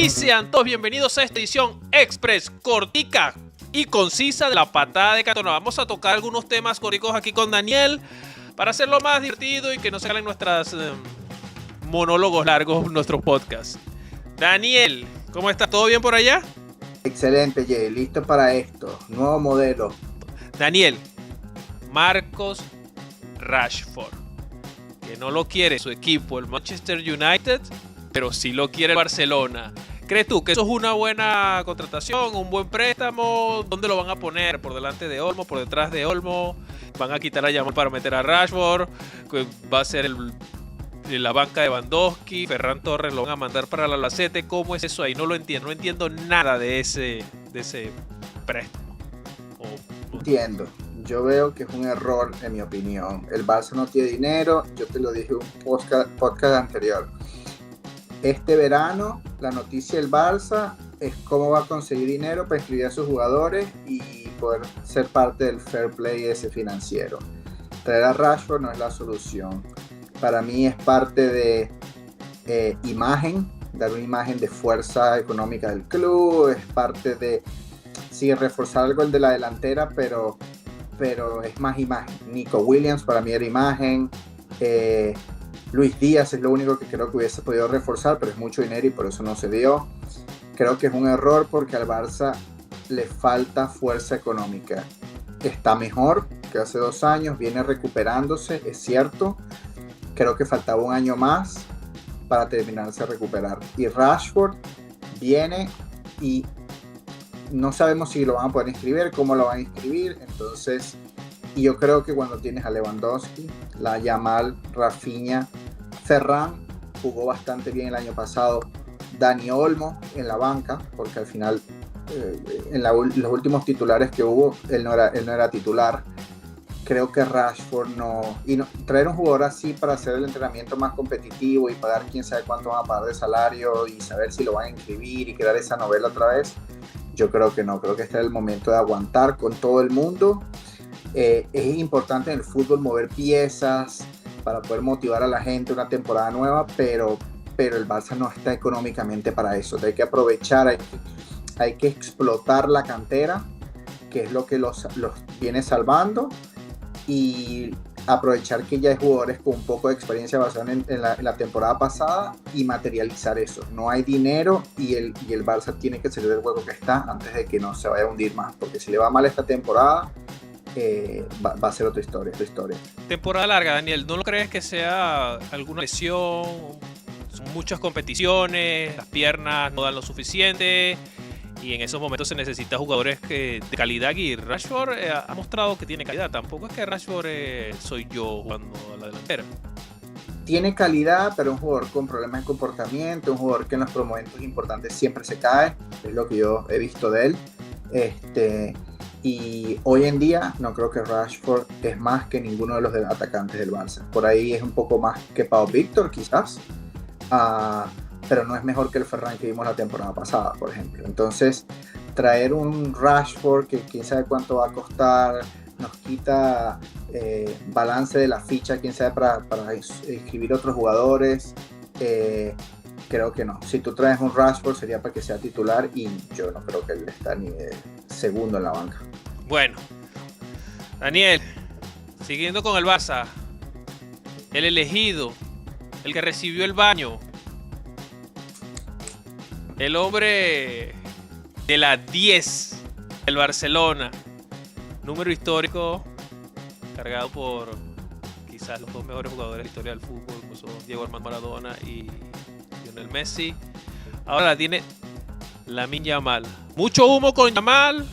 Y sean todos bienvenidos a esta edición express, cortica y concisa de la patada de Cantona. Vamos a tocar algunos temas corticos aquí con Daniel para hacerlo más divertido y que no se hagan nuestros monólogos largos, nuestros podcasts. Daniel, ¿cómo está? ¿Todo bien por allá? Excelente, Jay. Listo para esto. Nuevo modelo. Daniel, Marcus Rashford, que no lo quiere su equipo, el Manchester United, pero sí lo quiere el Barcelona. ¿Crees tú que eso es una buena contratación, un buen préstamo? ¿Dónde lo van a poner? ¿Por delante de Olmo? ¿Por detrás de Olmo? ¿Van a quitar a Yamal para meter a Rashford? ¿Va a ser la banca de Lewandowski? ¿Ferran Torres lo van a mandar para el Albacete? ¿Cómo es eso ahí? No lo entiendo. No entiendo nada de ese préstamo. Entiendo. Yo veo que es un error, en mi opinión. El Barça no tiene dinero. Yo te lo dije en un podcast anterior. Este verano, la noticia del Barça es cómo va a conseguir dinero para inscribir a sus jugadores y poder ser parte del fair play ese financiero. Traer a Rashford no es la solución. Para mí es parte de imagen, dar una imagen de fuerza económica del club, es parte de reforzar algo el de la delantera, pero es más imagen. Nico Williams para mí era imagen. Luis Díaz es lo único que creo que hubiese podido reforzar, pero es mucho dinero y por eso no se dio. Creo que es un error porque al Barça le falta fuerza económica. Está mejor que hace 2 años, viene recuperándose, es cierto. Creo que faltaba un año más para terminarse de recuperar. Y Rashford viene y no sabemos si lo van a poder inscribir, cómo lo van a inscribir. Entonces, y yo creo que cuando tienes a Lewandowski, la Yamal, Rafinha, Ferran jugó bastante bien el año pasado, Dani Olmo en la banca, porque al final en los últimos titulares que hubo, él no era titular. Creo que Rashford traer un jugador así para hacer el entrenamiento más competitivo y pagar quién sabe cuánto van a pagar de salario y saber si lo van a inscribir y crear esa novela otra vez, yo creo que no. Creo que este es el momento de aguantar con todo el mundo. Es importante en el fútbol mover piezas para poder motivar a la gente una temporada nueva, pero el Barça no está económicamente para eso. Hay que aprovechar, hay que explotar la cantera, que es lo que los viene salvando, y aprovechar que ya hay jugadores con un poco de experiencia basada en la temporada pasada y materializar eso. No hay dinero y el Barça tiene que salir del hueco que está antes de que no se vaya a hundir más, porque si le va mal esta temporada, va a ser otra historia. Temporada larga, Daniel. ¿No lo crees que sea alguna lesión? Son muchas competiciones, las piernas no dan lo suficiente y en esos momentos se necesitan jugadores de calidad, y Rashford ha mostrado que tiene calidad. Tampoco es que Rashford soy yo jugando a la delantera. Tiene calidad, pero es un jugador con problemas de comportamiento, un jugador que en los momentos importantes siempre se cae, es lo que yo he visto de él. Y hoy en día no creo que Rashford es más que ninguno de los atacantes del Barça. Por ahí es un poco más que Pau Víctor, quizás. Pero no es mejor que el Ferran que vimos la temporada pasada, por ejemplo. Entonces, traer un Rashford que quién sabe cuánto va a costar, nos quita balance de la ficha, quién sabe, para inscribir otros jugadores. Creo que no. Si tú traes un Rashford sería para que sea titular y yo no creo que él está ni de segundo en la banca. Bueno, Daniel, siguiendo con el Barça, el elegido, el que recibió el baño, el hombre de la 10 del Barcelona, número histórico cargado por quizás los 2 mejores jugadores de la historia del fútbol, como son Diego Armando Maradona y Lionel Messi. Ahora la tiene Lamine Yamal. Mucho humo con Yamal.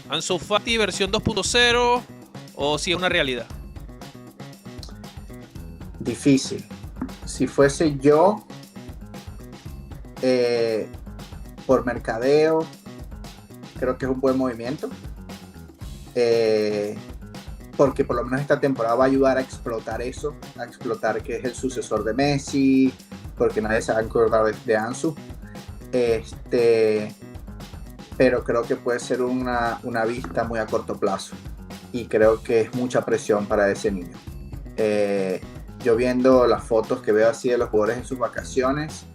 Ansu Fati versión 2.0, o si es una realidad. Difícil. Si fuese yo, por mercadeo, creo que es un buen movimiento, porque por lo menos esta temporada va a ayudar a explotar eso, a explotar que es el sucesor de Messi, porque nadie se va a acordar de Ansu. Pero creo que puede ser una vista muy a corto plazo y creo que es mucha presión para ese niño. Yo viendo las fotos que veo así de los jugadores en sus vacaciones,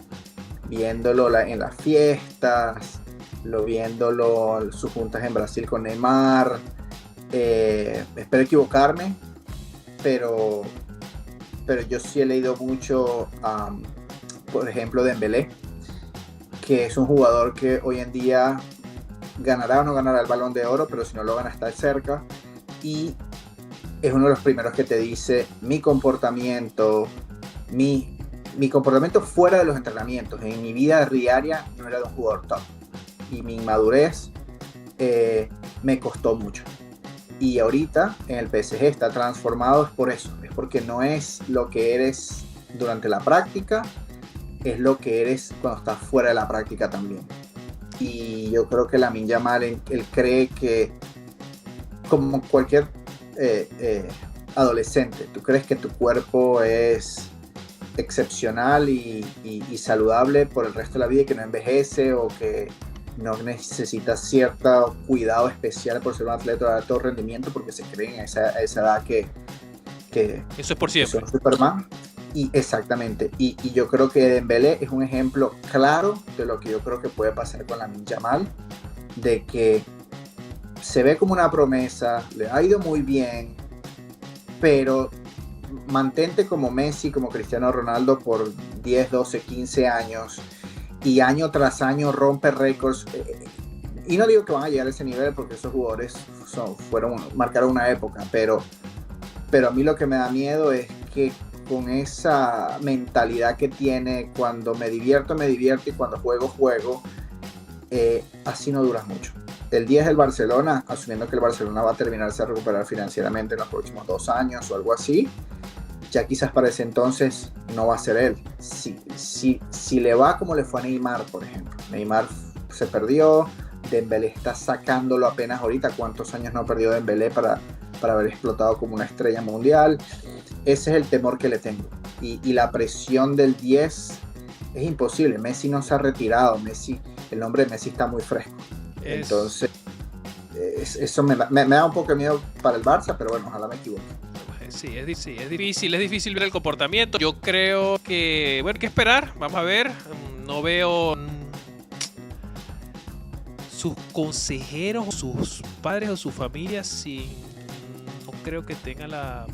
viéndolo en las fiestas, viéndolo en sus juntas en Brasil con Neymar. Espero equivocarme, pero yo sí he leído mucho, por ejemplo, Dembélé, que es un jugador que hoy en día ganará o no ganará el Balón de Oro, pero si no lo gana está cerca, y es uno de los primeros que te dice mi comportamiento fuera de los entrenamientos, en mi vida diaria no era de un jugador top, y mi inmadurez me costó mucho. Y ahorita en el PSG está transformado, es por eso, es porque no es lo que eres durante la práctica, es lo que eres cuando estás fuera de la práctica también. Y yo creo que Lamine Yamal, él cree que, como cualquier adolescente, tú crees que tu cuerpo es excepcional y saludable por el resto de la vida y que no envejece o que no necesita cierto cuidado especial por ser un atleta de alto rendimiento, porque se creen a esa edad que eso es por siempre. Son Superman. Y exactamente, y yo creo que Dembélé es un ejemplo claro de lo que yo creo que puede pasar con Lamine Yamal, de que se ve como una promesa, le ha ido muy bien, pero mantente como Messi, como Cristiano Ronaldo por 10, 12, 15 años y año tras año rompe récords. Y no digo que van a llegar a ese nivel porque esos jugadores marcaron una época, pero a mí lo que me da miedo es que con esa mentalidad que tiene, cuando me divierto y cuando juego, así no duras mucho. El 10 del Barcelona, asumiendo que el Barcelona va a terminarse a recuperar financieramente en los próximos 2 años o algo así, ya quizás para ese entonces no va a ser él. Si le va como le fue a Neymar, por ejemplo. Neymar se perdió, Dembélé está sacándolo apenas ahorita. ¿Cuántos años no perdió Dembélé para haber explotado como una estrella mundial? Ese es el temor que le tengo. Y la presión del 10 es imposible. Messi no se ha retirado. El nombre de Messi está muy fresco. Entonces, eso me da un poco de miedo para el Barça, pero bueno, ojalá me equivoque. Sí, es difícil ver el comportamiento. Yo creo que, bueno, hay que esperar. Vamos a ver. No veo sus consejeros, sus padres o su familia no creo que tengan la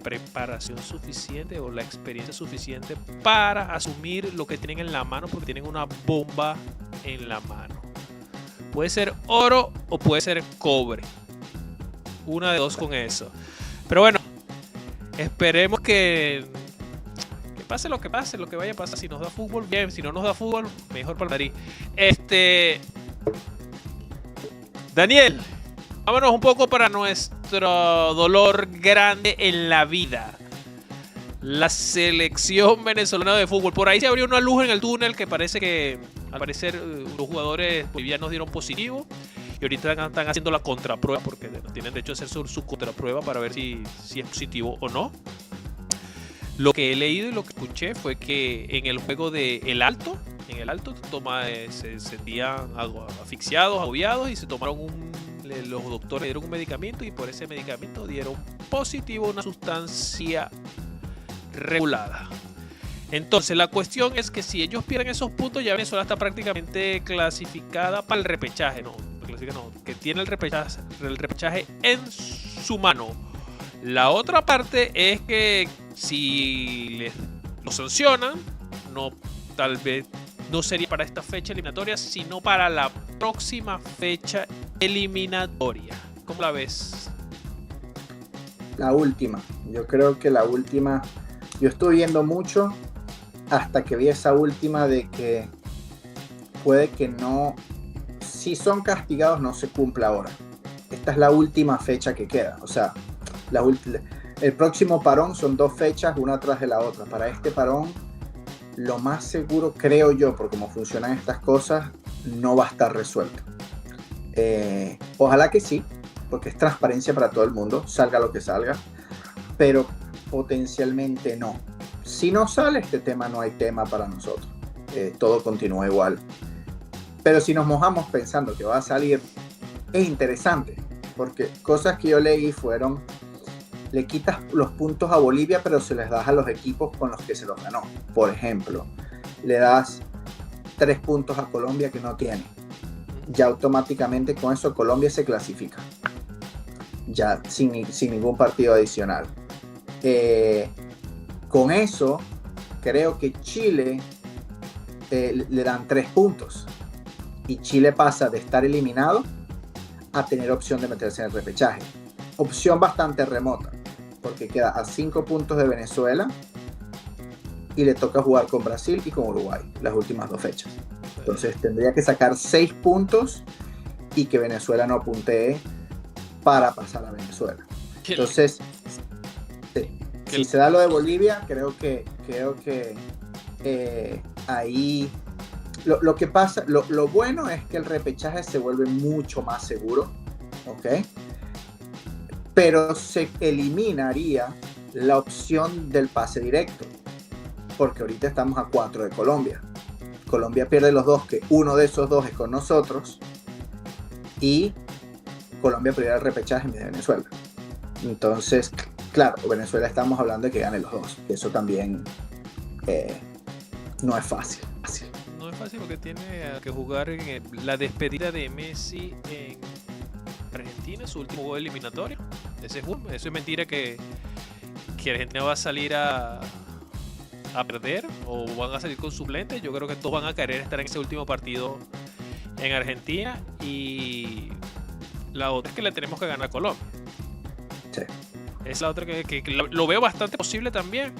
preparación suficiente o la experiencia suficiente para asumir lo que tienen en la mano, porque tienen una bomba en la mano. Puede ser oro o puede ser cobre. Una de dos con eso. Pero bueno, esperemos que pase lo que vaya a pasar. Si nos da fútbol, bien. Si no nos da fútbol, mejor para el Madrid. Daniel, vámonos un poco para nuestro dolor grande en la vida. La selección venezolana de fútbol. Por ahí se abrió una luz en el túnel que parece que, al parecer, los jugadores bolivianos dieron positivo. Y ahorita están haciendo la contraprueba, porque tienen derecho a hacer su contraprueba para ver si es positivo o no. Lo que he leído y lo que escuché fue que en el juego de El Alto se sentían asfixiados, agobiados, y se tomaron los doctores dieron un medicamento y por ese medicamento dieron positivo una sustancia regulada. Entonces la cuestión es que si ellos pierden esos puntos, ya Venezuela está prácticamente clasificada para el repechaje, que tiene el repechaje en su mano. La otra parte es que si lo sancionan, tal vez no sería para esta fecha eliminatoria, sino para la próxima fecha eliminatoria. ¿Cómo la ves? La última. Yo creo que la última. Yo estuve viendo mucho hasta que vi esa última de que puede que no. Si son castigados, no se cumpla ahora. Esta es la última fecha que queda. O sea, el próximo parón son 2 fechas, una tras de la otra. Para este parón, lo más seguro, creo yo, por cómo funcionan estas cosas, no va a estar resuelto. Ojalá que sí, porque es transparencia para todo el mundo, salga lo que salga, pero potencialmente no. Si no sale este tema, no hay tema para nosotros. Todo continúa igual. Pero si nos mojamos pensando que va a salir, es interesante, porque cosas que yo leí fueron: le quitas los puntos a Bolivia, pero se les das a los equipos con los que se los ganó. Por ejemplo, le das 3 puntos a Colombia que no tiene. Ya automáticamente con eso Colombia se clasifica. Ya sin ningún partido adicional. Con eso, creo que Chile le dan 3 puntos. Y Chile pasa de estar eliminado a tener opción de meterse en el repechaje. Opción bastante remota, porque queda a 5 puntos de Venezuela y le toca jugar con Brasil y con Uruguay las últimas 2 fechas. Entonces tendría que sacar 6 puntos y que Venezuela no puntee para pasar a Venezuela. Entonces, sí, si se da lo de Bolivia, creo que ahí lo que pasa, lo bueno es que el repechaje se vuelve mucho más seguro, ¿ok? Pero se eliminaría la opción del pase directo, porque ahorita estamos a 4 de Colombia. Colombia pierde los 2, que uno de esos 2 es con nosotros, y Colombia perderá el repechaje en vez de Venezuela. Entonces, claro, Venezuela estamos hablando de que gane los 2, que eso también no es fácil. No es fácil porque tiene que jugar en la despedida de Messi en Argentina, su último juego eliminatorio. Eso es mentira que Argentina va a salir a perder o van a salir con suplentes. Yo creo que todos van a querer estar en ese último partido en Argentina, y la otra es que le tenemos que ganar a Colombia. Sí. Es la otra que lo veo bastante posible también,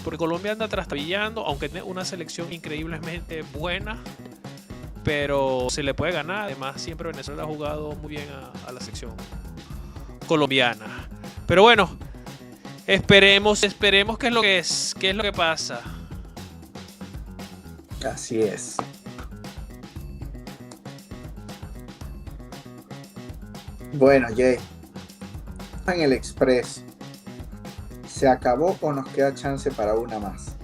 porque Colombia anda trastabillando, aunque tiene una selección increíblemente buena, pero se le puede ganar. Además, siempre Venezuela ha jugado muy bien a la sección colombiana. Pero bueno, esperemos qué es lo que pasa. Así es. Bueno, Jay, en el Express, ¿se acabó o nos queda chance para una más?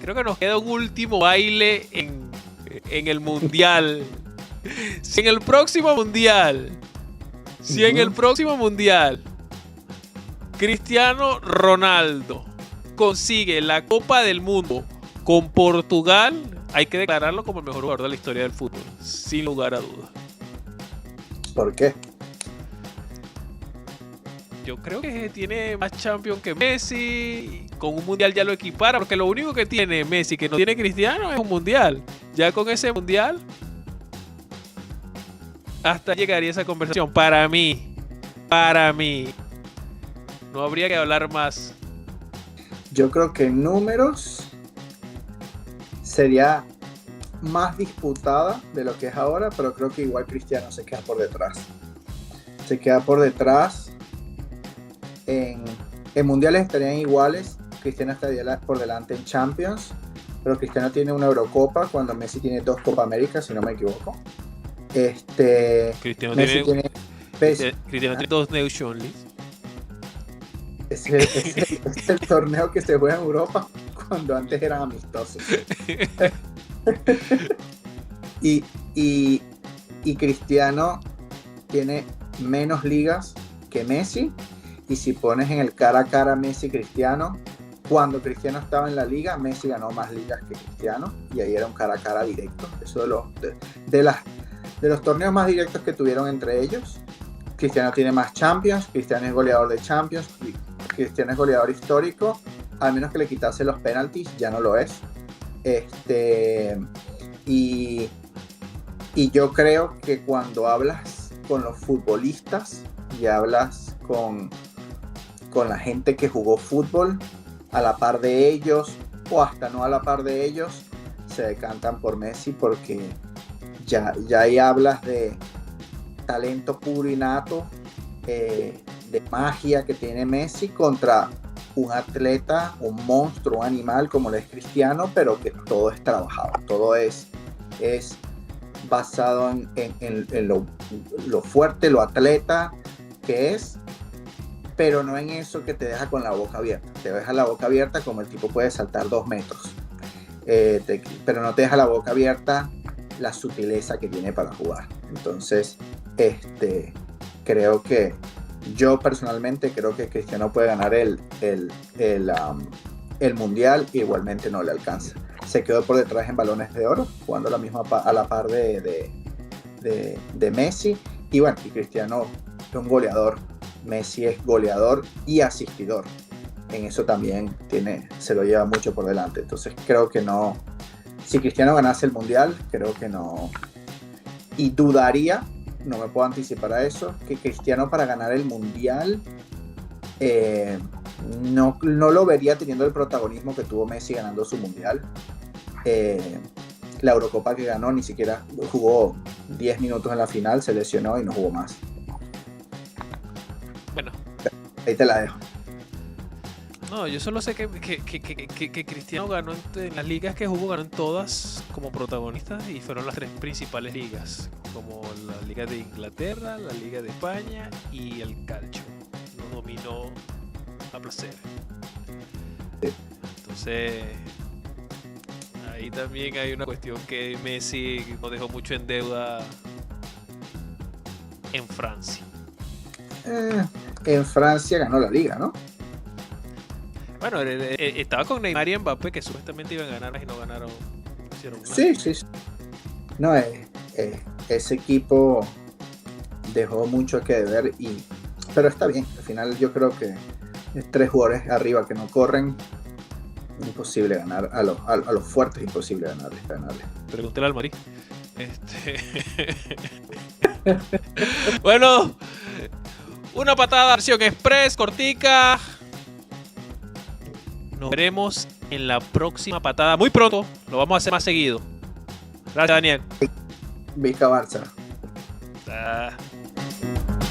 Creo que nos queda un último baile en el Mundial. Si en el próximo Mundial Cristiano Ronaldo consigue la Copa del Mundo con Portugal, hay que declararlo como el mejor jugador de la historia del fútbol, sin lugar a dudas. ¿Por qué? Yo creo que tiene más Champions que Messi. Con un Mundial ya lo equipara, porque lo único que tiene Messi que no tiene Cristiano es un Mundial. Ya con ese Mundial hasta llegaría esa conversación. Para mí no habría que hablar más. Yo creo que en números sería más disputada de lo que es ahora, pero creo que igual Cristiano se queda por detrás. En mundiales estarían iguales. Cristiano estaría por delante en Champions, pero Cristiano tiene una Eurocopa cuando Messi tiene 2 Copa América, si no me equivoco. Cristiano Messi tiene 2 Nations League. Es el torneo que se juega en Europa cuando antes eran amistosos. y Cristiano tiene menos ligas que Messi, y si pones en el cara a cara Messi-Cristiano, cuando Cristiano estaba en la liga, Messi ganó más ligas que Cristiano, y ahí era un cara a cara directo. Eso de los torneos más directos que tuvieron entre ellos. Cristiano tiene más Champions, Cristiano es goleador de Champions, Cristiano es goleador histórico, al menos que le quitase los penaltis, ya no lo es. Y yo creo que cuando hablas con los futbolistas y hablas con la gente que jugó fútbol a la par de ellos, o hasta no a la par de ellos, se decantan por Messi, porque ya ahí hablas de talento puro y nato, de magia que tiene Messi contra un atleta, un monstruo, un animal como lo es Cristiano, pero que todo es trabajado, todo es basado en lo fuerte, lo atleta que es, pero no en eso que te deja con la boca abierta. Te deja la boca abierta como el tipo puede saltar 2 metros, pero no te deja la boca abierta la sutileza que tiene para jugar. Entonces, creo que yo personalmente creo que Cristiano puede ganar el Mundial, igualmente no le alcanza. se quedó por detrás en balones de oro, jugando a la par de Messi. Y bueno, y Cristiano es un goleador. Messi es goleador y asistidor. En eso también se lo lleva mucho por delante. Entonces creo que no. Si Cristiano ganase el Mundial, creo que no. Y dudaría, no me puedo anticipar a eso, que Cristiano para ganar el Mundial no lo vería teniendo el protagonismo que tuvo Messi ganando su Mundial. La Eurocopa que ganó ni siquiera jugó 10 minutos en la final, se lesionó y no jugó más. Bueno. Ahí te la dejo. No, yo solo sé que Cristiano ganó en las ligas que jugó, ganó en todas como protagonista y fueron las 3 principales ligas, como la Liga de Inglaterra, la Liga de España y el Calcio. Lo dominó a placer. Sí. Entonces, ahí también hay una cuestión que Messi nos dejó mucho en deuda en Francia. En Francia ganó la liga, ¿no? Bueno, estaba con Neymar y Mbappé, que supuestamente iban a ganar y no ganaron. Sí. No, ese equipo dejó mucho que deber, pero está bien. Al final yo creo que 3 jugadores arriba que no corren, imposible ganar. A los fuertes, imposible ganarles. Pregúntale al Marí. Bueno, una patada versión express, cortica. Nos veremos en la próxima patada. Muy pronto, lo vamos a hacer más seguido. Gracias, Daniel. Vica Barça.